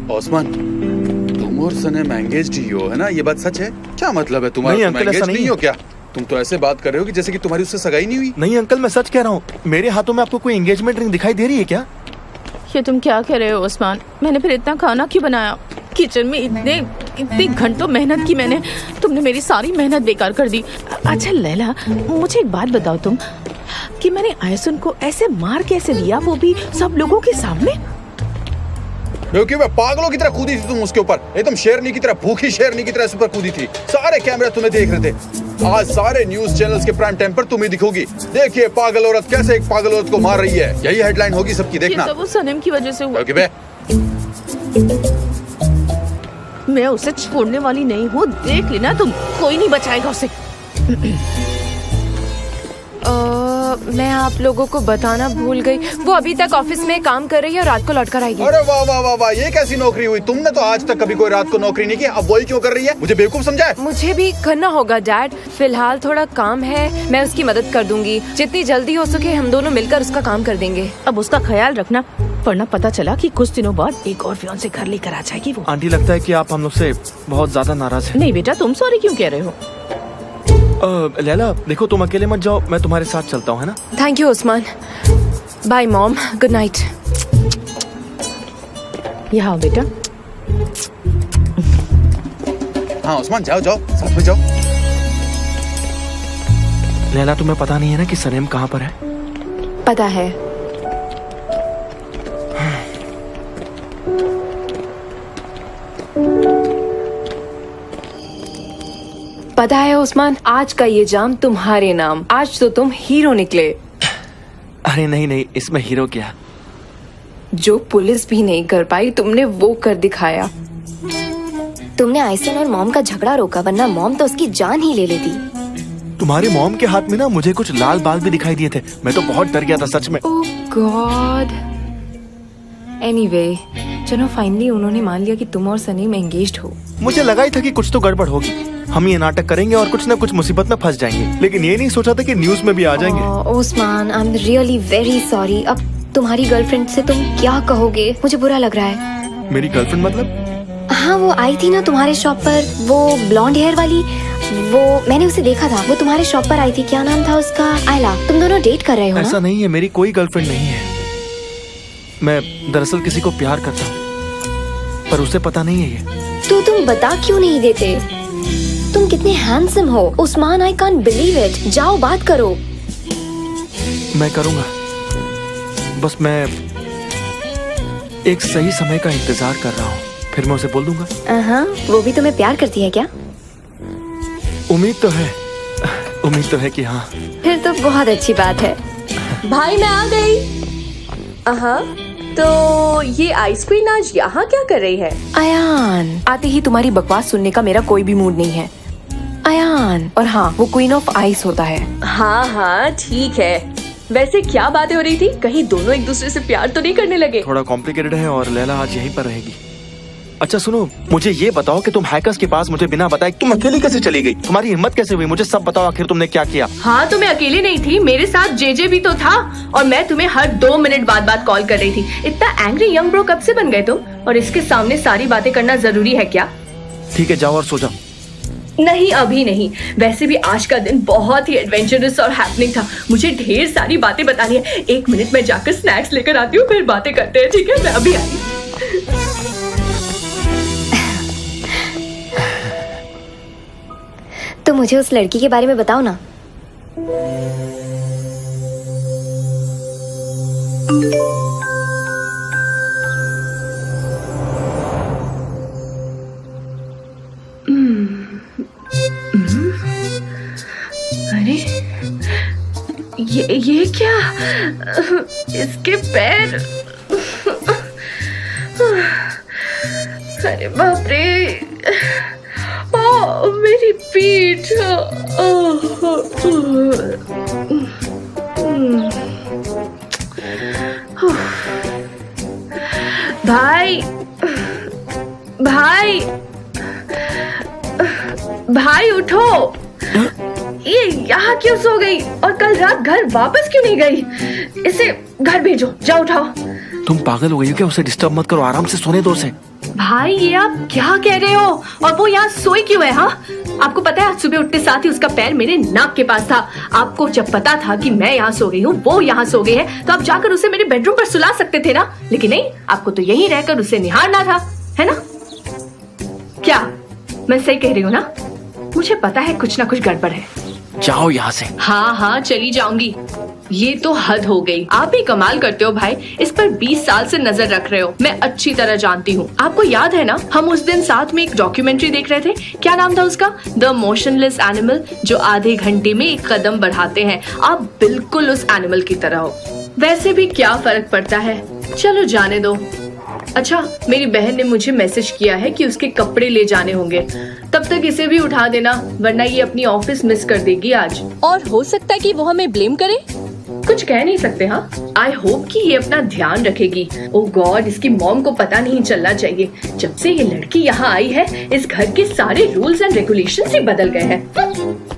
ओस्मान, तुम और सनम एंगेज्ड ही हो, है ना? ये बात सच है? क्या मतलब है तुम्हारा? तुम एंगेज्ड नहीं हो क्या? तुम तो ऐसे बात कर रहे हो कि जैसे कि तुम्हारी उससे सगाई नहीं हुई। नहीं अंकल, मैं सच कह रहा हूँ। मेरे हाथों में आपको कोई एंगेजमेंट रिंग दिखाई दे रही है क्या? ये तुम क्या कह रहे हो ओस्मान? मैंने फिर इतना खाना क्यों बनाया? किचन में इतने घंटों मेहनत की मैंने, तुमने मेरी सारी मेहनत बेकार कर दी। अच्छा लैला, मुझे एक बात बताओ तुम, कि मैंने आयसन को ऐसे मार कैसे दिया, वो भी सब लोगों के सामने? क्योंकि मैं पागलों की तरह कूदी थी तुम उसके ऊपर, एकदम शेरनी की तरह, भूखी शेरनी की तरह उस पर कूदी थी। सारे कैमरे तुम्हें देख रहे थे। आज सारे न्यूज चैनल्स के प्राइम टाइम पर तुम ही दिखोगी। देखिए पागल औरत कैसे एक पागल औरत को मार रही है, यही हेडलाइन होगी सबकी, देखना। ये सब वो सनम की वजह से हुआ। मैं उसे छोड़ने वाली नहीं हूँ, देख लेना तुम, कोई नहीं बचाएगा उसे। मैं आप लोगों को बताना भूल गई, वो अभी तक ऑफिस में काम कर रही है और रात को लौट कर आएगी। अरे वाह वाह वाह वाह, ये कैसी नौकरी हुई? तुमने तो आज तक कभी कोई रात को नौकरी नहीं की, अब वही क्यों कर रही है? मुझे बेवकूफ समझा है? मुझे भी करना होगा डैड, फिलहाल थोड़ा काम है, मैं उसकी मदद कर दूंगी। जितनी जल्दी हो सके हम दोनों मिलकर उसका काम कर देंगे। अब उसका ख्याल रखना, वरना पता चला कि कुछ दिनों बाद एक और फियांसे घर लेकर आ जाएगी वो। आंटी, लगता है कि आप हम लोग से बहुत ज्यादा नाराज हैं। नहीं बेटा, तुम सॉरी क्यों कह रहे हो? लैला देखो, तुम अकेले मत जाओ, मैं तुम्हारे साथ चलता हूँ, है ना? Thank you Usman. Bye mom, good night. यहाँ आओ बेटा। हाँ उस्मान, जाओ जाओ, साथ में जाओ। लैला, तुम्हें पता नहीं है ना कि सनम कहाँ पर है? पता है। पता है उस्मान, आज का ये जाम तुम्हारे नाम। आज तो तुम हीरो निकले। अरे नहीं नहीं, इसमें हीरो क्या? जो पुलिस भी नहीं कर पाई तुमने वो कर दिखाया। तुमने आयसन और मॉम का झगड़ा रोका, वरना मॉम तो उसकी जान ही ले लेती। तुम्हारे मॉम के हाथ में ना मुझे कुछ लाल बाल भी दिखाई दिए थे, मैं तो बहुत डर गया था सच में। ओह गॉड। एनीवे, चलो फाइनली उन्होंने मान लिया कि तुम और सनीम एंगेज्ड हो। मुझे लगा ही था कि कुछ तो गड़बड़ होगी, हम ये नाटक करेंगे और कुछ न कुछ मुसीबत में फंस जाएंगे, लेकिन ये नहीं सोचा था कि न्यूज में भी आ जाएंगे। Osman, I am really very sorry. अब तुम्हारी गर्लफ्रेंड से तुम क्या कहोगे? मुझे बुरा लग रहा है। मेरी गर्लफ्रेंड मतलब? हाँ, वो आई थी ना तुम्हारे शॉप पर, वो ब्लॉन्ड हेयर वाली। वो मैंने उसे देखा था, वो तुम्हारे शॉप पर आई थी। क्या नाम था उसका? आयला। तुम दोनों डेट कर रहे हो ना? ऐसा नहीं है, मेरी कोई गर्लफ्रेंड नहीं है। मैं दरअसल किसी को प्यार करता हूँ, पर उसे पता नहीं है ये। तो तुम बता क्यों नहीं देते? तुम कितने हैंडसम हो Usman, I can't believe it. जाओ बात करो। मैं करूँगा, बस मैं एक सही समय का इंतजार कर रहा हूँ, फिर मैं उसे बोल दूंगा। वो भी तुम्हें प्यार करती है क्या? उम्मीद तो है, उम्मीद तो है कि हाँ। फिर तो बहुत अच्छी बात है। भाई मैं आ गई। तो ये आइस क्वीन आज यहाँ क्या कर रही है? अयान, आते ही तुम्हारी बकवास सुनने का मेरा कोई भी मूड नहीं है। अयान, और हाँ, वो क्वीन ऑफ आइस होता है। हाँ ठीक है। वैसे क्या बातें हो रही थी? कहीं दोनों एक दूसरे से प्यार तो नहीं करने लगे? थोड़ा कॉम्प्लिकेटेड है और लैला आज यहीं पर रहेगी। अच्छा सुनो, मुझे ये बताओ कि तुम हैकर्स के पास मुझे बिना बताए तुम अकेली कैसे चली गई? तुम्हारी हिम्मत कैसे हुई? मुझे सब बताओ, आखिर तुमने क्या किया? हाँ, तो मैं अकेली नहीं थी, मेरे साथ जेजे भी तो था, और मैं तुम्हें हर 2 मिनट बाद कॉल कर रही थी। इतना एंग्री यंग ब्रो कब से बन गए तुम? और इसके सामने सारी बातें करना जरूरी है क्या? ठीक है, जाओ और सो जाओ। नहीं, अभी नहीं। वैसे भी आज का दिन बहुत ही एडवेंचरस और हैपनिंग था। मुझे ढेर सारी बातें बतानी है। 1 मिनट में जाकर स्नैक्स लेकर आती हूँ, फिर बातें करते हैं, ठीक है? मैं अभी आई। तो मुझे उस लड़की के बारे में बताओ ना। अरे ये क्या? इसके पैर। अरे बाप रे, ओ मेरी पीठ। भाई भाई भाई उठो। ये यहाँ क्यों सो गई? और कल रात घर वापस क्यों नहीं गई? इसे घर भेजो, जाओ उठाओ। तुम पागल हो गई हो क्या? उसे डिस्टर्ब मत करो, आराम से सोने दो उसे। भाई ये आप क्या कह रहे हो? और वो यहाँ सोई क्यों है? हाँ, आपको पता है आज सुबह उठते साथ ही उसका पैर मेरे नाक के पास था। आपको जब पता था कि मैं यहाँ सो गई हूँ, वो यहाँ सो गई है, तो आप जाकर उसे मेरे बेडरूम पर सुला सकते थे ना। लेकिन नहीं, आपको तो यहीं रहकर उसे निहारना था, है ना? क्या मैं सही कह रही हूँ ना? मुझे पता है कुछ ना कुछ गड़बड़ है। जाओ यहाँ से। हाँ हाँ चली जाऊंगी। ये तो हद हो गई। आप ही कमाल करते हो भाई, इस पर 20 साल से नजर रख रहे हो। मैं अच्छी तरह जानती हूँ। आपको याद है ना, हम उस दिन साथ में एक डॉक्यूमेंट्री देख रहे थे, क्या नाम था उसका? द मोशनलेस एनिमल, जो आधे घंटे में एक कदम बढ़ाते हैं। आप बिल्कुल उस एनिमल की तरह हो। वैसे भी क्या फर्क पड़ता है, चलो जाने दो। अच्छा, मेरी बहन ने मुझे मैसेज किया है कि उसके कपड़े ले जाने होंगे, तब तक इसे भी उठा देना, वरना ये अपनी ऑफिस मिस कर देगी आज। और हो सकता है कि वो हमें ब्लेम करे। कुछ कह नहीं सकते। हाँ, आई होप कि ये अपना ध्यान रखेगी। ओह गॉड, इसकी मॉम को पता नहीं चलना चाहिए। जब से ये लड़की यहाँ आई है, इस घर के सारे रूल्स एंड रेगुलेशंस ही बदल गए हैं।